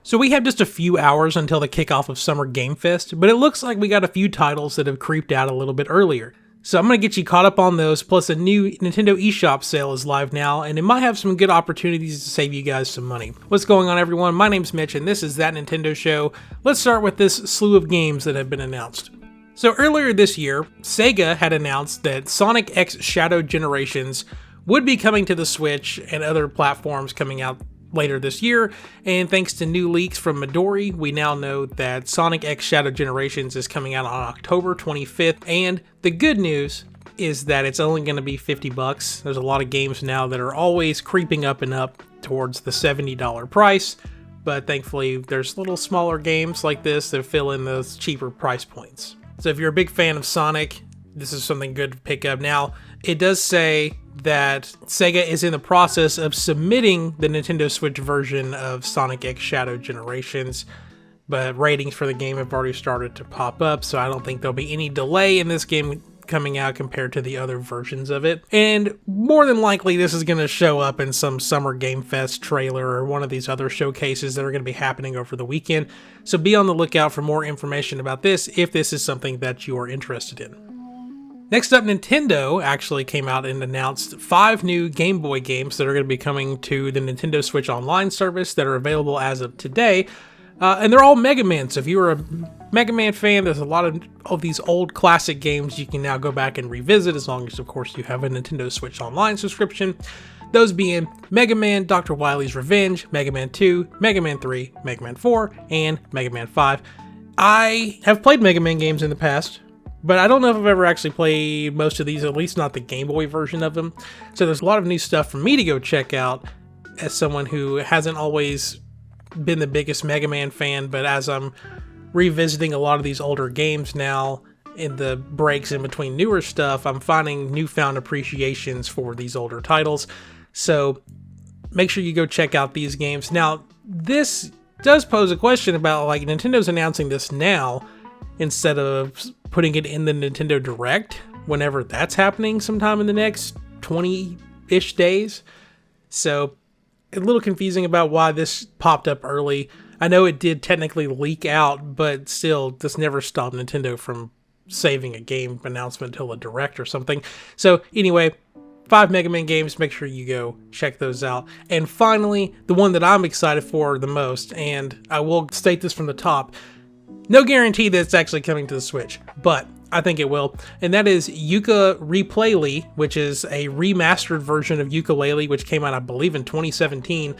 So we have just a few hours until the kickoff of Summer Game Fest, but it looks like we got a few titles that have creeped out a little bit earlier. So I'm going to get you caught up on those, plus a new Nintendo eShop sale is live now, and it might have some good opportunities to save you guys some money. What's going on, everyone? My name's Mitch, and this is That Nintendo Show. Let's start with this slew of games that have been announced. So earlier this year, Sega had announced that Sonic X Shadow Generations would be coming to the Switch and other platforms coming out later this year, and thanks to new leaks from Midori, we now know that Sonic X Shadow Generations is coming out on October 25th, and the good news is that it's only going to be $50. There's a lot of games now that are always creeping up and up towards the $70 price, but thankfully there's little smaller games like this that fill in those cheaper price points. So if you're a big fan of Sonic, this is something good to pick up. Now, it does say that Sega is in the process of submitting the Nintendo Switch version of Sonic X Shadow Generations, but ratings for the game have already started to pop up, so I don't think there'll be any delay in this game coming out compared to the other versions of it. And more than likely, this is going to show up in some Summer Game Fest trailer or one of these other showcases that are going to be happening over the weekend, so be on the lookout for more information about this if this is something that you are interested in. Next up, Nintendo actually came out and announced 5 new Game Boy games that are going to be coming to the Nintendo Switch Online service that are available as of today. And they're all Mega Man, so if you're a Mega Man fan, there's a lot of these old classic games you can now go back and revisit, as long as, of course, you have a Nintendo Switch Online subscription. Those being Mega Man, Dr. Wily's Revenge, Mega Man 2, Mega Man 3, Mega Man 4, and Mega Man 5. I have played Mega Man games in the past, but I don't know if I've ever actually played most of these, at least not the Game Boy version of them. So there's a lot of new stuff for me to go check out as someone who hasn't always been the biggest Mega Man fan, but as I'm revisiting a lot of these older games now in the breaks in between newer stuff, I'm finding newfound appreciations for these older titles. So make sure you go check out these games. Now, this does pose a question about, like, Nintendo's announcing this now instead of putting it in the Nintendo Direct whenever that's happening sometime in the next 20-ish days. So a little confusing about why this popped up early. I know it did technically leak out, but still, this never stopped Nintendo from saving a game announcement until a Direct or something. So anyway, 5 Mega Man games, make sure you go check those out. And finally, the one that I'm excited for the most, and I will state this from the top, no guarantee that it's actually coming to the Switch, but I think it will. And that is Yooka-Laylee, which is a remastered version of Yooka-Laylee, which came out, I believe, in 2017.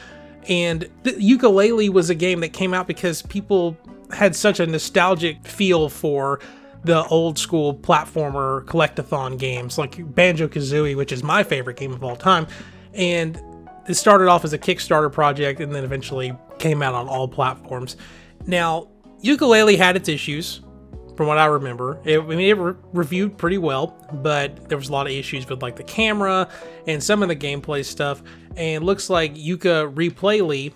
And Yooka-Laylee was a game that came out because people had such a nostalgic feel for the old school platformer collectathon games like Banjo-Kazooie, which is my favorite game of all time. And it started off as a Kickstarter project and then eventually came out on all platforms. Now, Yooka-Laylee had its issues, from what I remember. It reviewed pretty well, but there was a lot of issues with, like, the camera and some of the gameplay stuff. And it looks like Yooka-Laylee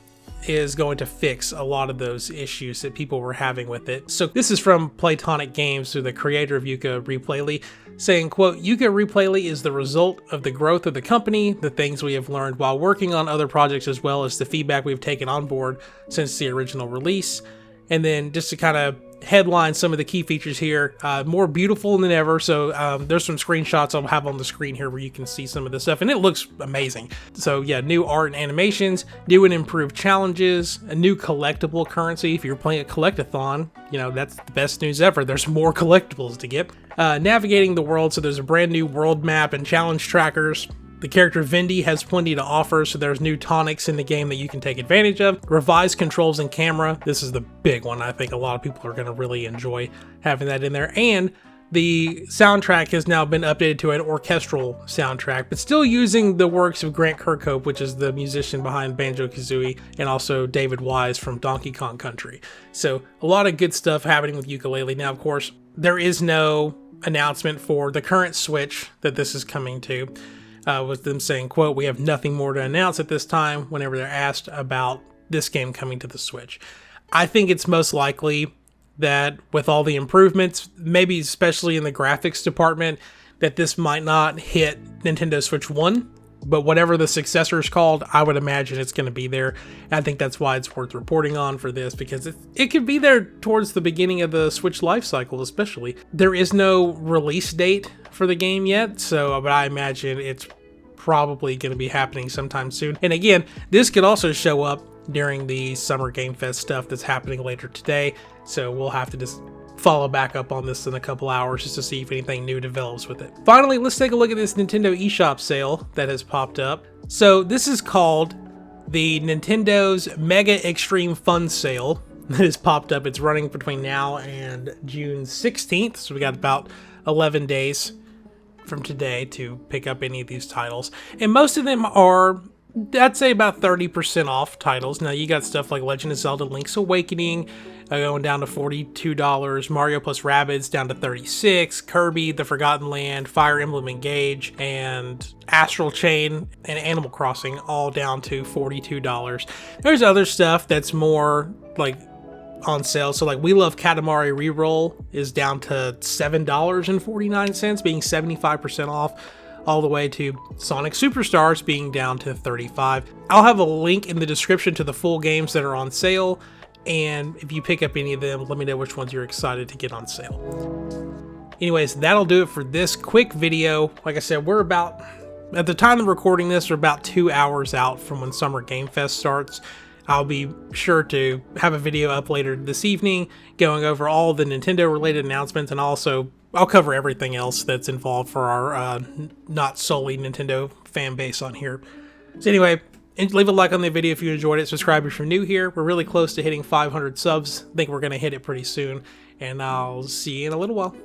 is going to fix a lot of those issues that people were having with it. So this is from Playtonic Games, so the creator of Yooka-Laylee, saying, quote, "Yooka-Laylee is the result of the growth of the company, the things we have learned while working on other projects, as well as the feedback we've taken on board since the original release." And then just to kind of headline some of the key features here, more beautiful than ever. So there's some screenshots I'll have on the screen here where you can see some of this stuff, and it looks amazing. So yeah, new art and animations, new and improved challenges, a new collectible currency. If you're playing a collectathon, you know, that's the best news ever. There's more collectibles to get. Navigating the world, so there's a brand new world map and challenge trackers. The character Vindy has plenty to offer, so there's new tonics in the game that you can take advantage of. Revised controls and camera. This is the big one. I think a lot of people are going to really enjoy having that in there. And the soundtrack has now been updated to an orchestral soundtrack, but still using the works of Grant Kirkhope, which is the musician behind Banjo-Kazooie, and also David Wise from Donkey Kong Country. So a lot of good stuff happening with Yooka-Laylee. Now, of course, there is no announcement for the current Switch that this is coming to. With them saying, quote, "We have nothing more to announce at this time," whenever they're asked about this game coming to the Switch. I think it's most likely that with all the improvements, maybe especially in the graphics department, that this might not hit Nintendo Switch 1, But whatever the successor is called, I would imagine it's going to be there. I think that's why it's worth reporting on for this, because it could be there towards the beginning of the Switch life cycle especially. There is no release date for the game yet, but I imagine it's probably going to be happening sometime soon. And again, this could also show up during the Summer Game Fest stuff that's happening later today, so we'll have to just follow back up on this in a couple hours just to see if anything new develops with it. Finally, let's take a look at this Nintendo eShop sale that has popped up. So this is called the Nintendo's Mega Extreme Fun Sale that has popped up. It's running between now and June 16th, so we got about 11 days from today to pick up any of these titles. And most of them are, I'd say, about 30% off titles. Now you got stuff like Legend of Zelda Link's Awakening going down to $42, Mario plus Rabbids down to $36, Kirby The Forgotten Land, Fire Emblem Engage, and Astral Chain and Animal Crossing all down to $42. There's other stuff that's more like on sale. So like We Love Katamari Reroll is down to $7.49, being 75% off, all the way to Sonic Superstars being down to $35. I'll have a link in the description to the full games that are on sale, and if you pick up any of them, let me know which ones you're excited to get on sale. Anyways, that'll do it for this quick video. Like I said, we're about, at the time of recording this, we're about 2 hours out from when Summer Game Fest starts. I'll be sure to have a video up later this evening going over all the Nintendo related announcements, and also I'll cover everything else that's involved for our not solely Nintendo fan base on here. So anyway, leave a like on the video if you enjoyed it. Subscribe if you're new here. We're really close to hitting 500 subs. I think we're going to hit it pretty soon, and I'll see you in a little while.